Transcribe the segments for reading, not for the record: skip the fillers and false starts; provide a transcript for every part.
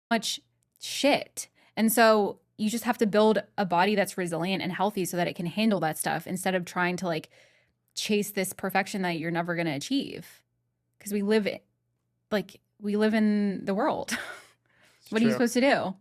much shit. And so you just have to build a body that's resilient and healthy so that it can handle that stuff instead of trying to like chase this perfection that you're never going to achieve. Because we live in the world. It's What are you true. supposed to do?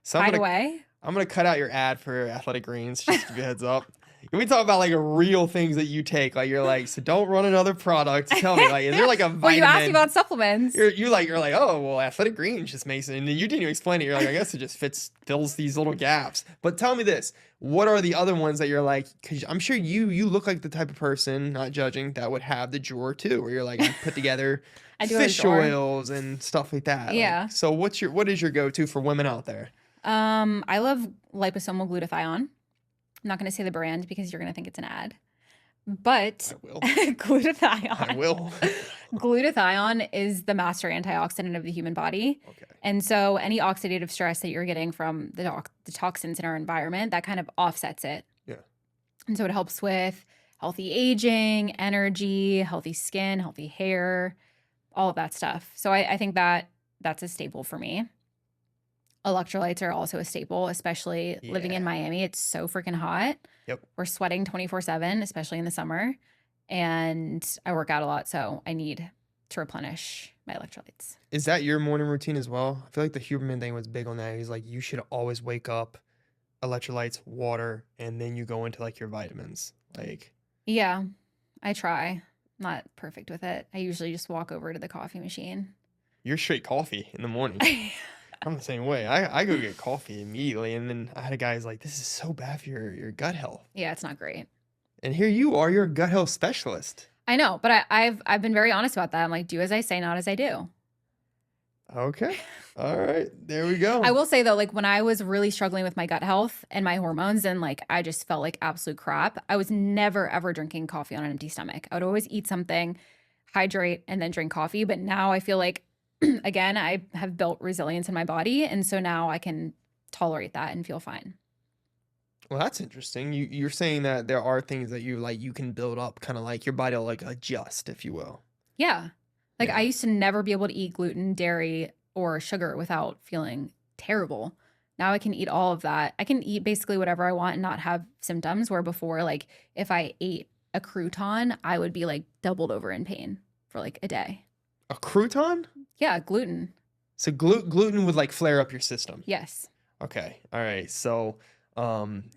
So Hide away? I'm gonna cut out your ad for Athletic Greens, just to give you a heads up. Can we talk about like real things that you take? Like you're like, so don't run another product. Tell me, like, is there like a Well, you asked me vitamin? about supplements. You're like, oh well, Athletic Greens just makes it, and then you didn't even explain it. You're like, I guess it just fills these little gaps. But tell me this: what are the other ones that you're like? Because I'm sure you look like the type of person, not judging, that would have the drawer too, where you're like, I put together I do have a fish drawer. oils and stuff like that. Like, Yeah. so what is your go-to for women out there? I love liposomal glutathione. I'm not going to say the brand because you're going to think it's an ad. But I will. glutathione. I will. Glutathione is the master antioxidant of the human body. Okay. And so any oxidative stress that you're getting from the toxins in our environment, that kind of offsets it. Yeah. And so it helps with healthy aging, energy, healthy skin, healthy hair, all of that stuff. So I think that's a staple for me. Electrolytes are also a staple, especially living in Yeah. Miami. It's so freaking hot. Yep. We're sweating 24/7, especially in the summer. And I work out a lot, so I need to replenish my electrolytes. Is that your morning routine as well? I feel like the Huberman thing was big on that. He's like, you should always wake up, electrolytes, water, and then you go into like your vitamins. Like, Yeah, I try. Not perfect with it. I usually just walk over to the coffee machine. you're straight coffee in the morning. I'm the same way. I go get coffee immediately, and then I had a guy who's like, "This is so bad for your gut health." Yeah, it's not great. And here you are, you're a gut health specialist. I know, but I've been very honest about that. I'm like, do as I say, not as I do. Okay. All right. There we go. I will say though, like when I was really struggling with my gut health and my hormones and like I just felt like absolute crap, I was never ever drinking coffee on an empty stomach. I would always eat something, hydrate, and then drink coffee. But now I feel like, again, I have built resilience in my body. And so now I can tolerate that and feel fine. Well, that's interesting. You're saying that there are things that you can build up, kind of like your body will like adjust, if you will. Yeah. Like I Yeah. used to never be able to eat gluten, dairy, or sugar without feeling terrible. Now I can eat all of that. I can eat basically whatever I want and not have symptoms. Where before, like if I ate a crouton, I would be like doubled over in pain for like a day. A crouton? Yeah, gluten. So gluten would like flare up your system. Yes. Okay. All right. So,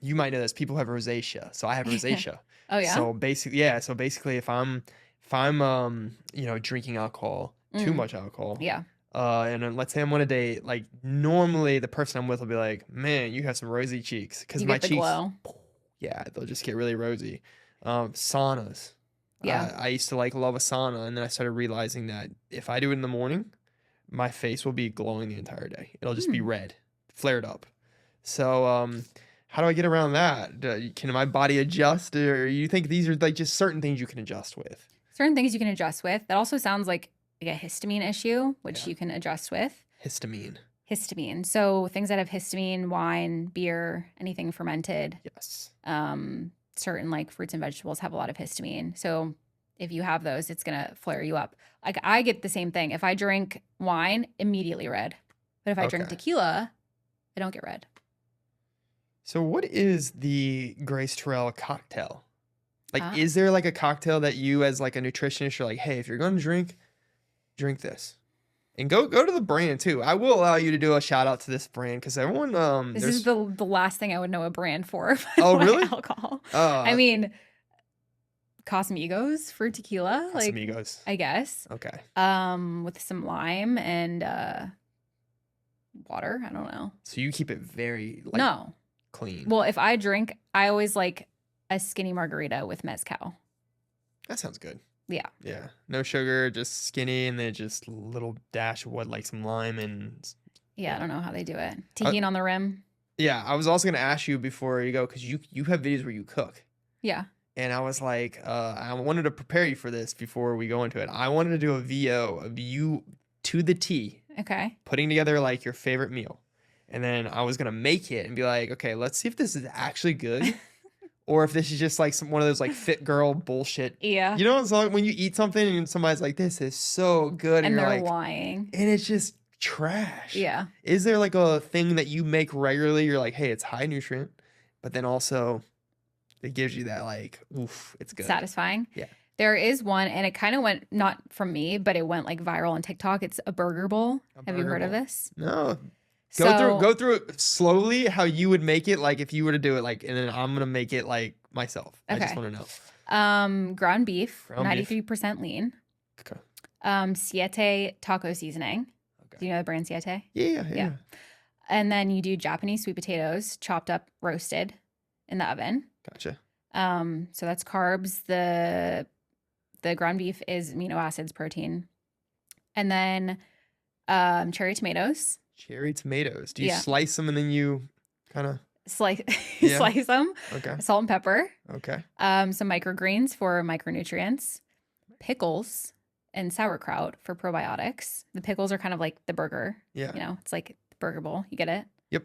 you might know this. People have rosacea. So I have rosacea. Oh yeah. So basically, yeah. So basically, if I'm drinking alcohol, too Mm. much alcohol, Yeah. and then let's say I'm on a date, like normally the person I'm with will be like, "Man, you have some rosy cheeks," because You my get the cheeks, glow. yeah, they'll just get really rosy. Saunas. Yeah. I used to like love a sauna, and then I started realizing that if I do it in the morning, my face will be glowing the entire day. It'll just be Hmm. red, flared up. So, how do I get around that? Can my body adjust, or you think these are like just certain things you can adjust with? Certain things you can adjust with. That also sounds like a histamine issue, which Yeah. you can adjust with. Histamine. Histamine. So things that have histamine, wine, beer, anything fermented. Yes. Certain like fruits and vegetables have a lot of histamine. So if you have those, it's gonna flare you up. Like I get the same thing. If I drink wine, immediately red. But if I drink Okay. tequila, I don't get red. So, what is the Grace Terrell cocktail? Like, Ah. is there like a cocktail that you, as like a nutritionist, you're like, hey, if you're going to drink this, and go to the brand too. I will allow you to do a shout out to this brand because everyone This there's is the last thing I would know a brand for. oh my really alcohol. I mean, Casamigos for tequila, like Casamigos. I guess. Okay. With some lime and water. I don't know. So you keep it very like No. clean. Well, if I drink, I always like a skinny margarita with mezcal. That sounds good. Yeah. Yeah. No sugar, just skinny, and then just a little dash of what, like some lime and Yeah, I yeah. don't know how they do it. Tahini on the rim. Yeah, I was also gonna ask you before you go because you have videos where you cook. Yeah. And I was like, I wanted to prepare you for this before we go into it. I wanted to do a VO of you to the T, Okay. putting together like your favorite meal. And then I was gonna make it and be like, okay, let's see if this is actually good. Or if this is just like one of those like fit girl bullshit. Yeah. You know, it's like when you eat something and somebody's like, this is so good. And you're they're like, lying. and it's just Trash. Yeah. Is there like a thing that you make regularly? You're like, hey, it's high nutrient, but then also it gives you that like, oof, it's good. Satisfying. Yeah. There is one, and it kind of went not from me, but it went like viral on TikTok. It's a burger bowl. A Have you burger heard of bowl. this? No. So, Go through it slowly how you would make it, like if you were to do it, like, and then I'm gonna make it like myself. I just okay. want to know. Ground beef, Ground beef. 93% lean. Okay. Siete taco seasoning. Do you know the brand Siete? Yeah. And then you do Japanese sweet potatoes, chopped up, roasted in the oven. Gotcha. So that's carbs. The ground beef is amino acids, protein. And then cherry tomatoes. Cherry tomatoes. Do you Yeah. slice them and then you kind of Slice Yeah. slice them. okay? Salt and pepper. Okay. Some microgreens for micronutrients. Pickles and sauerkraut for probiotics. The pickles are kind of like the burger. Yeah. You know, it's like the burger bowl. You get it? Yep.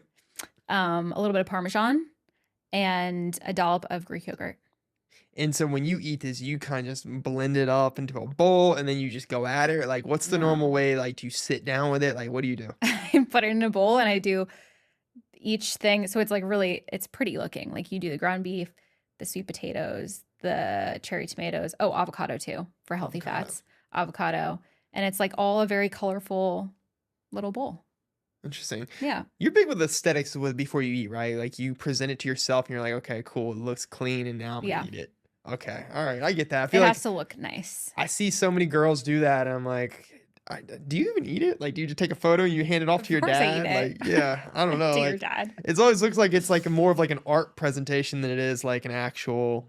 A little bit of Parmesan and a dollop of Greek yogurt. And so when you eat this, you kind of just blend it up into a bowl and then you just go at it. Like, what's the normal way? Like, do you sit down with it? Like, what do you do? I put it in a bowl and I do each thing. So it's like really, it's pretty looking. Like you do the ground beef, the sweet potatoes, the cherry tomatoes. Oh, avocado too for healthy fats. Avocado. And it's like all a very colorful little bowl. Interesting. Yeah. You're big with aesthetics with before you eat, right? Like you present it to yourself and you're like, okay, cool. It looks clean and now I'm gonna eat it. Okay. All right. I get that. I It feel like has to look nice. I see so many girls do that. And I'm like, do you even eat it? Like, do you just take a photo and you hand it off to your course I dad? eat it. Like, yeah, I don't know. To like, your dad. it always looks like it's like more of like an art presentation than it is like an actual,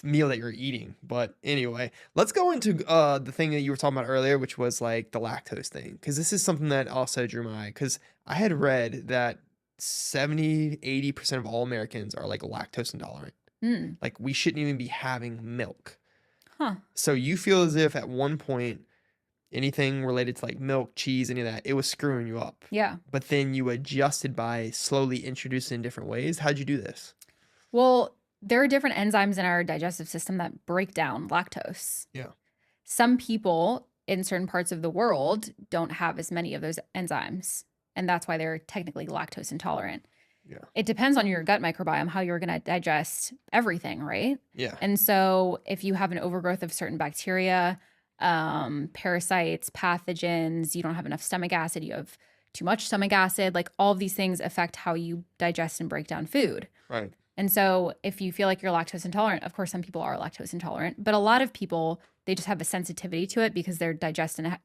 meal that you're eating. But anyway, let's go into the thing that you were talking about earlier, which was like the lactose thing. Because this is something that also drew my eye. Because I had read that 70-80% of all Americans are like lactose intolerant. Like we shouldn't even be having milk. Huh. So you feel as if at one point anything related to like milk, cheese, any of that, it was screwing you up. Yeah. But then you adjusted by slowly introducing in different ways. How'd you do this? Well, there are different enzymes in our digestive system that break down lactose. Yeah. Some people in certain parts of the world don't have as many of those enzymes, and that's why they're technically lactose intolerant. Yeah. It depends on your gut microbiome, how you're going to digest everything, right? Yeah. And so if you have an overgrowth of certain bacteria, parasites, pathogens, you don't have enough stomach acid, you have too much stomach acid, like all of these things affect how you digest and break down food. Right. And so if you feel like you're lactose intolerant, of course, some people are lactose intolerant, but a lot of people, they just have a sensitivity to it because their digestive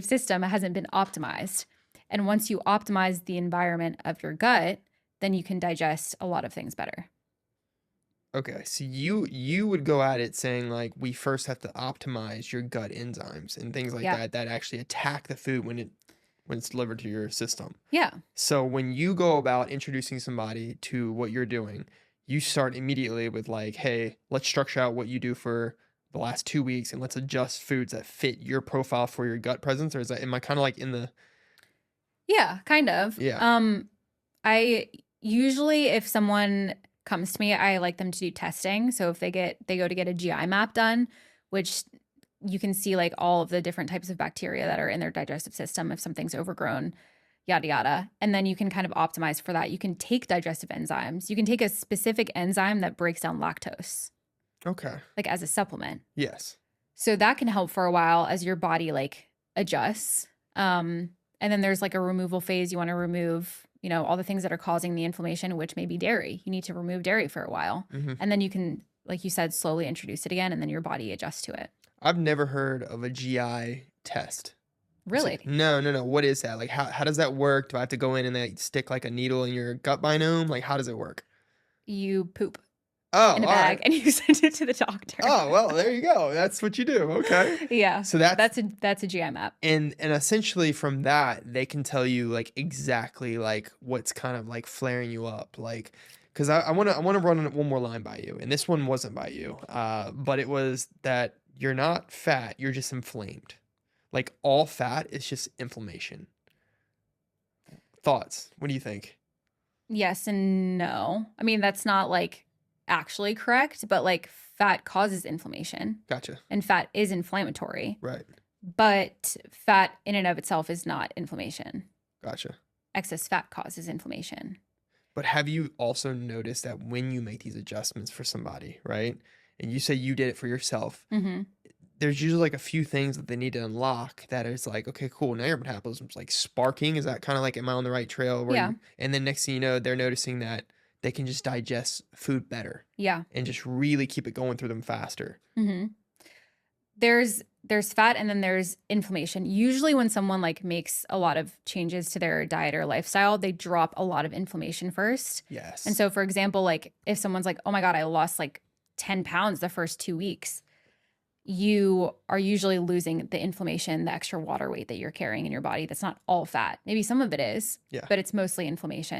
system hasn't been optimized. And once you optimize the environment of your gut, then you can digest a lot of things better. Okay, so you would go at it saying like we first have to optimize your gut enzymes and things like that actually attack the food when it's delivered to your system. Yeah. So when you go about introducing somebody to what you're doing, you start immediately with like, hey, let's structure out what you do for the last 2 weeks and let's adjust foods that fit your profile for your gut presence. Or am I kind of like in the Yeah, kind of. Yeah. I usually, if someone comes to me, I like them to do testing. So if they go to get a GI map done, which you can see like all of the different types of bacteria that are in their digestive system, if something's overgrown, yada, yada. And then you can kind of optimize for that. You can take digestive enzymes. You can take a specific enzyme that breaks down lactose. Okay. Like as a supplement. Yes. So that can help for a while as your body like adjusts. And then there's like a removal phase. You want to remove, all the things that are causing the inflammation, which may be dairy. You need to remove dairy for a while. Mm-hmm. And then you can, like you said, slowly introduce it again, and then your body adjusts to it. I've never heard of a GI test. Really? No. What is that? Like, how does that work? Do I have to go in and they stick like a needle in your gut biome? Like, how does it work? You poop Oh, in a all bag right. and you send it to the doctor. Oh, well, there you go. That's what you do. Okay. Yeah. So that's a GI map. And essentially from that, they can tell you like exactly like what's kind of like flaring you up. Like, because I want to run one more line by you, and this one wasn't by you, but it was that you're not fat, you're just inflamed. Like all fat is just inflammation. Thoughts? What do you think? Yes and no. I mean, that's not like actually correct, but like fat causes inflammation. Gotcha. And fat is inflammatory. Right. But fat in and of itself is not inflammation. Gotcha. Excess fat causes inflammation. But have you also noticed that when you make these adjustments for somebody, right? And you say you did it for yourself, Mm-hmm. there's usually like a few things that they need to unlock that is like, okay, cool. Now your metabolism's like sparking. Is that kind of like, am I on the right trail where Yeah. you, and then next thing you know, they're noticing that they can just digest food better Yeah. and just really keep it going through them faster. Mm-hmm. There's fat and then there's inflammation. Usually when someone like makes a lot of changes to their diet or lifestyle, they drop a lot of inflammation first. Yes. And so for example, like if someone's like, oh my God, I lost like 10 pounds the first 2 weeks, you are usually losing the inflammation, the extra water weight that you're carrying in your body. That's not all fat. Maybe some of it is, Yeah. but it's mostly inflammation.